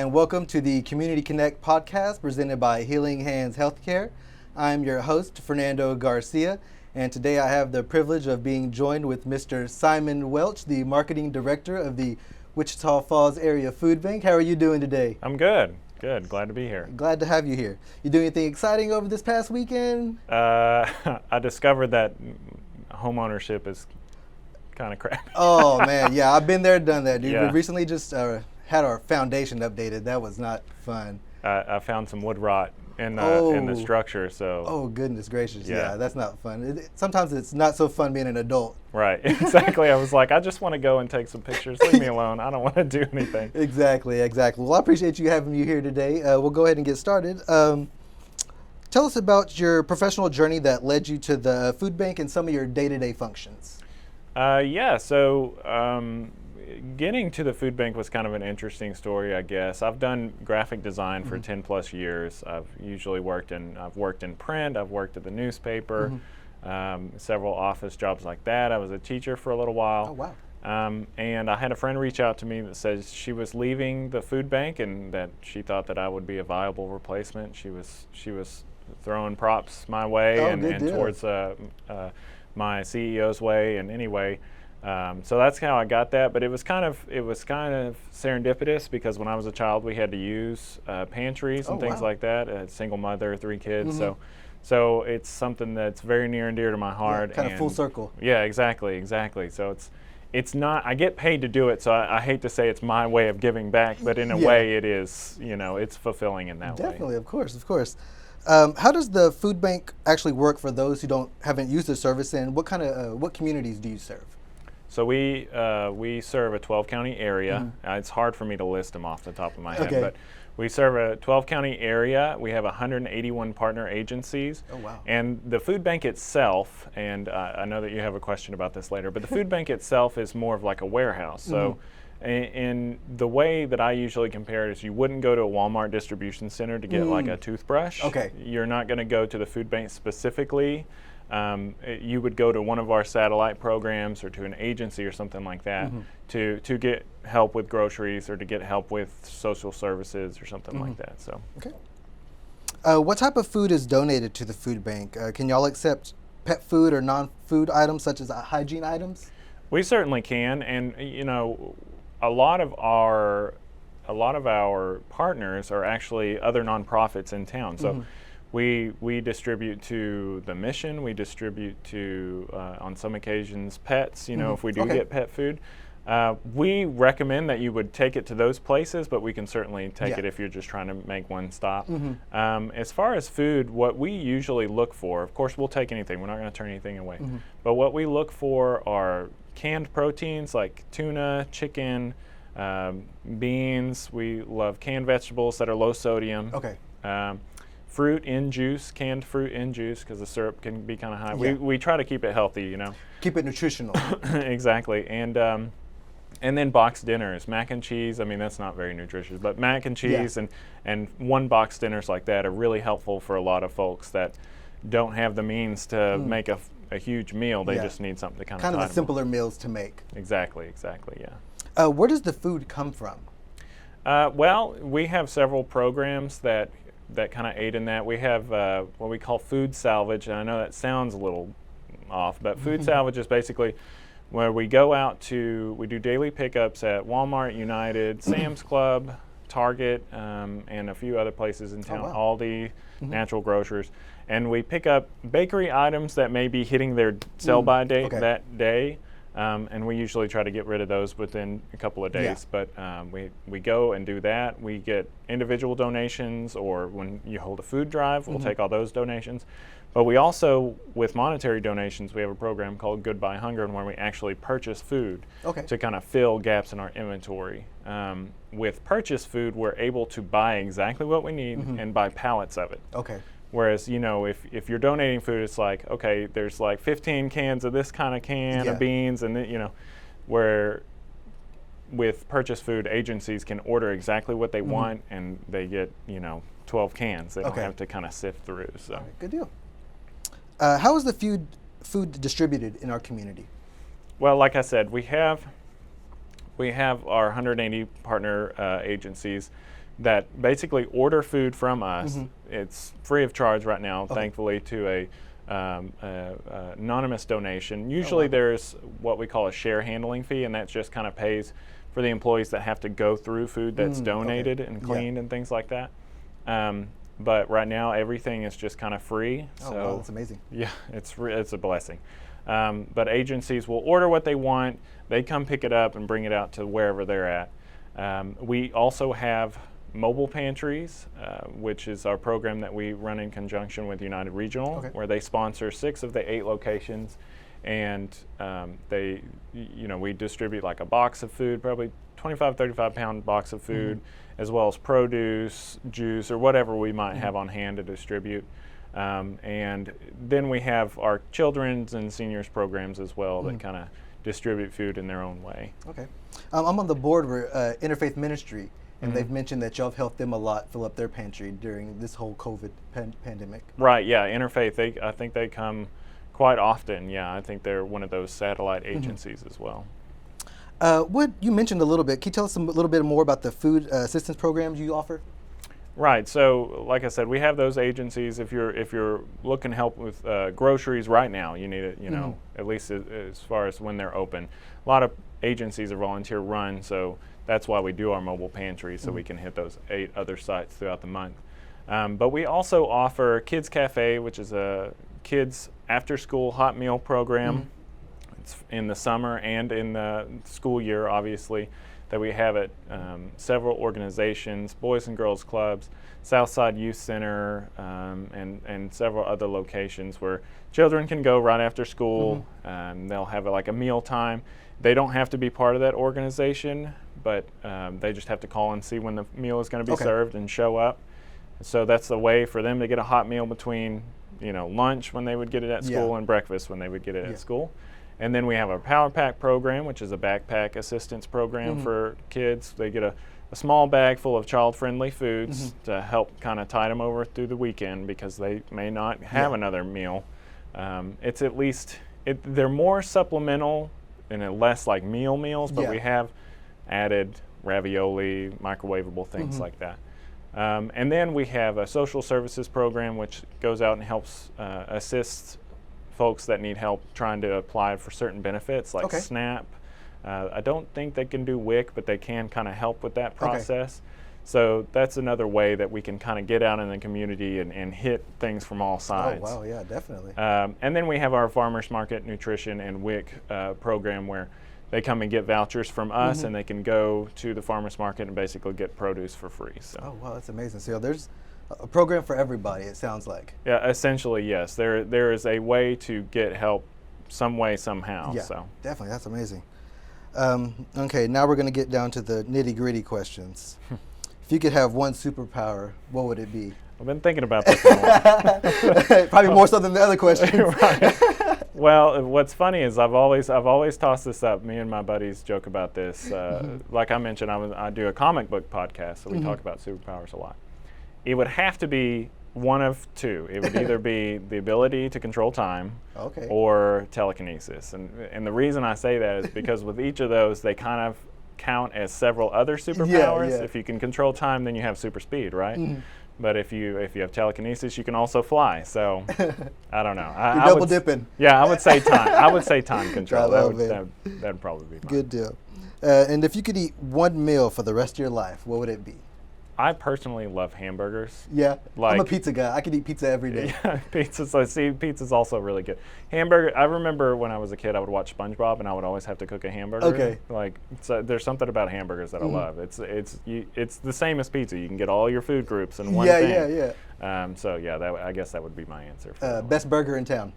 and welcome to the Community Connect podcast presented by Healing Hands Healthcare. I'm your host, Fernando Garcia, and today I have the privilege of being joined with Mr. Simon Welch, the Marketing Director of the Wichita Falls Area Food Bank. How are you doing today? I'm good. Good. Glad to be here. Glad to have you here. You doing anything exciting over this past weekend? I discovered that home ownership is kind of crap. Oh, man. Yeah, I've been there, done that, dude. Yeah. We recently just had our foundation updated. That was not fun. I found some wood rot in the structure, so. Oh, goodness gracious. Yeah. Yeah, that's not fun. Sometimes it's not so fun being an adult. Right. Exactly. I was like, I just want to go and take some pictures. Leave me alone. I don't want to do anything. Exactly. Well, I appreciate you having you here today. We'll go ahead and get started. Tell us about your professional journey that led you to the food bank and some of your day-to-day functions. Getting to the food bank was kind of an interesting story, I guess. I've done graphic design for 10 plus years. I've worked in print, I've worked at the newspaper, several office jobs like that. I was a teacher for a little while. Oh, wow. And I had a friend reach out to me that says she was leaving the food bank and that she thought that I would be a viable replacement. She was throwing props my way and towards my CEO's way, and anyway. So that's how I got that, but it was kind of serendipitous because when I was a child we had to use pantries and things like that. A single mother, 3 kids, so it's something that's very near and dear to my heart. Yeah, kind of full circle. Yeah, exactly. So it's not. I get paid to do it, so I hate to say it's my way of giving back, but in a way it is. It's fulfilling in that way. Definitely, of course. How does the food bank actually work for those who haven't used the service, and what communities do you serve? So we serve a 12-county area. It's hard for me to list them off the top of my head, but we serve a 12-county area. We have 181 partner agencies. Oh, wow. And the food bank itself, and I know that you have a question about this later, but the food bank itself is more of like a warehouse. So in the way that I usually compare it is you wouldn't go to a Walmart distribution center to get like a toothbrush. Okay. You're not going to go to the food bank specifically. You would go to one of our satellite programs or to an agency or something like that to get help with groceries or to get help with social services or something like that. So. Okay. What type of food is donated to the food bank? Can y'all accept pet food or non-food items such as hygiene items? We certainly can, and a lot of our partners are actually other nonprofits in town. So. We distribute to the mission. We distribute to, on some occasions, pets. If we do get pet food, we recommend that you would take it to those places, but we can certainly take it if you're just trying to make one stop. As far as food, what we usually look for, of course, we'll take anything. We're not going to turn anything away. But what we look for are canned proteins like tuna, chicken, beans. We love canned vegetables that are low sodium. Okay. Fruit in juice, canned fruit in juice, because the syrup can be kind of high. We try to keep it healthy, Keep it nutritional. Exactly, and then boxed dinners, mac and cheese. I mean, that's not very nutritious, but mac and cheese and one box dinners like that are really helpful for a lot of folks that don't have the means to make a huge meal. They just need something to kind of the simpler meals to make. Exactly, yeah. Where does the food come from? Well, we have several programs that kind of aid in that. We have what we call food salvage, and I know that sounds a little off, but food salvage is basically where we go out we do daily pickups at Walmart, United, Sam's Club, Target, and a few other places in town, Aldi, natural grocers, and we pick up bakery items that may be hitting their sell-by date that day. And we usually try to get rid of those within a couple of days. But we go and do that. We get individual donations, or when you hold a food drive, we'll take all those donations. But we also, with monetary donations, we have a program called Goodbye Hunger, where we actually purchase food to kind of fill gaps in our inventory. With purchased food, we're able to buy exactly what we need and buy pallets of it. Okay. Whereas, if you're donating food, it's like, okay, there's like 15 cans of this kind of can of beans, and then, where with purchased food, agencies can order exactly what they want, and they get, 12 cans. They don't have to kind of sift through. So. All right, good deal. How is the food distributed in our community? Well, like I said, we have our 180 partner agencies. that basically order food from us. It's free of charge right now, thankfully, to a anonymous donation. Usually there's what we call a share handling fee, and that just kind of pays for the employees that have to go through food that's donated and cleaned and things like that. But right now everything is just kind of free. Oh, wow, that's amazing. Yeah, it's a blessing. But agencies will order what they want. They come pick it up and bring it out to wherever they're at. We also have mobile pantries, which is our program that we run in conjunction with United Regional, where they sponsor 6 of the 8 locations, and we distribute like a box of food, probably 35 pound box of food, as well as produce, juice, or whatever we might have on hand to distribute. And then we have our children's and seniors programs as well that kind of distribute food in their own way. Okay. I'm on the board with Interfaith Ministry, and they've mentioned that y'all have helped them a lot fill up their pantry during this whole COVID pandemic. Right, yeah, Interfaith, I think they come quite often. Yeah, I think they're one of those satellite agencies as well. What you mentioned a little bit, can you tell us a little bit more about the food assistance programs you offer? Right, so like I said, we have those agencies. If you're looking to help with groceries right now, you need it, at least as far as when they're open. A lot of agencies are volunteer run, so that's why we do our mobile pantry, so we can hit those 8 other sites throughout the month. But we also offer Kids Cafe, which is a kids after-school hot meal program. It's in the summer and in the school year, obviously, that we have at several organizations, Boys and Girls Clubs, Southside Youth Center, and several other locations where children can go right after school. They'll have like a meal time. They don't have to be part of that organization, but they just have to call and see when the meal is going to be served and show up. So that's the way for them to get a hot meal between, lunch when they would get it at school and breakfast when they would get it at school. And then we have our Power Pack program, which is a backpack assistance program for kids. They get a small bag full of child-friendly foods to help kind of tide them over through the weekend because they may not have another meal. It's at least, they're more supplemental and less like meals, but we have added ravioli, microwavable things like that. And then we have a social services program which goes out and helps assist folks that need help trying to apply for certain benefits like SNAP. I don't think they can do WIC, but they can kind of help with that process. So that's another way that we can kind of get out in the community and hit things from all sides. Oh, wow, yeah, definitely. And then we have our Farmers Market Nutrition and WIC program where they come and get vouchers from us and they can go to the farmers market and basically get produce for free. So. Oh, wow, that's amazing. So there's a program for everybody, it sounds like. Yeah, essentially, yes. There is a way to get help some way, somehow. Yeah, so. Definitely. That's amazing. Okay, now we're going to get down to the nitty-gritty questions. If you could have one superpower, what would it be? I've been thinking about this a lot. Probably more so than the other questions. Right. Well, what's funny is I've always tossed this up. Me and my buddies joke about this. Like I mentioned, I do a comic book podcast, so we talk about superpowers a lot. It would have to be one of two. It would either be the ability to control time or telekinesis. And the reason I say that is because with each of those, they kind of count as several other superpowers. If you can control time, then you have super speed, right? But if you have telekinesis, you can also fly. So I don't know. You're double dipping. Yeah, I would say time. I would say time control. That'd probably be mine. Good deal. And if you could eat one meal for the rest of your life, what would it be? I personally love hamburgers. Yeah, I'm a pizza guy. I could eat pizza every day. Yeah, pizza's also really good. Hamburger. I remember when I was a kid, I would watch SpongeBob, and I would always have to cook a hamburger. Okay. So there's something about hamburgers that I love. It's the same as pizza. You can get all your food groups in one thing. Yeah. I guess that would be my answer. Best burger in town.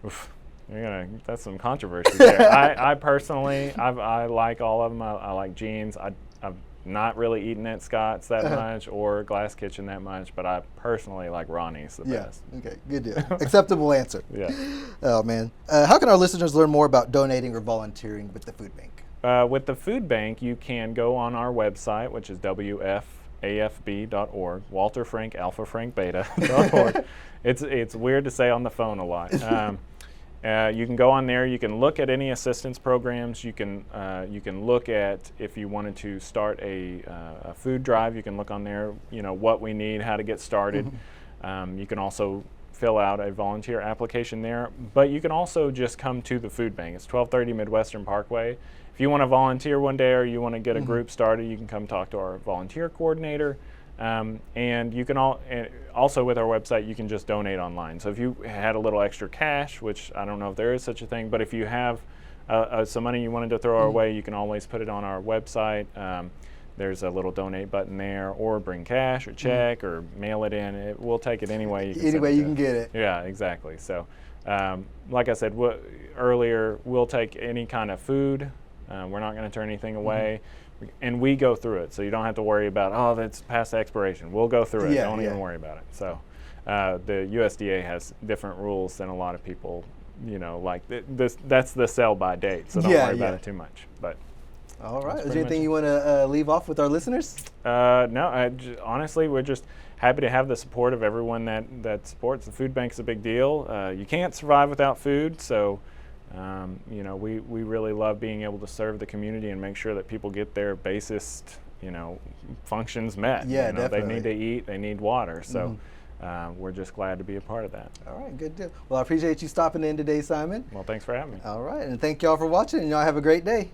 Oof. That's some controversy there. I personally, I like all of them. I like Gene's. I've not really eaten at Scott's that much or Glass Kitchen that much, but I personally like Ronnie's the best. Okay, good deal. Acceptable answer. Yeah. Oh, man. How can our listeners learn more about donating or volunteering with the food bank? With the food bank, you can go on our website, which is WFAFB.org, Walter Frank Alpha Frank Beta.org. It's weird to say on the phone a lot. You can go on there. You can look at any assistance programs. You can look at if you wanted to start a food drive. You can look on there. What we need, how to get started. You can also fill out a volunteer application there. But you can also just come to the food bank. It's 1230 Midwestern Parkway. If you want to volunteer one day or you want to get a group started, you can come talk to our volunteer coordinator. And you can also with our website, you can just donate online. So if you had a little extra cash, which I don't know if there is such a thing, but if you have some money you wanted to throw our way, you can always put it on our website. There's a little donate button there, or bring cash or check or mail it in. We'll take it any way you can. Any way you can get it. Yeah, exactly. So like I said earlier, we'll take any kind of food. We're not going to turn anything away. And we go through it, so you don't have to worry about, that's past expiration. We'll go through it. Don't even worry about it. So the USDA has different rules than a lot of people, like that's the sell by date, so don't worry about it too much. But all right. Is there anything you want to leave off with our listeners? No, honestly, we're just happy to have the support of everyone that supports. The food bank's a big deal. You can't survive without food, so we really love being able to serve the community and make sure that people get their basest, functions met. Yeah, definitely. They need to eat, they need water. So we're just glad to be a part of that. All right, good deal. Well, I appreciate you stopping in today, Simon. Well, thanks for having me. All right, and thank y'all for watching, and y'all have a great day.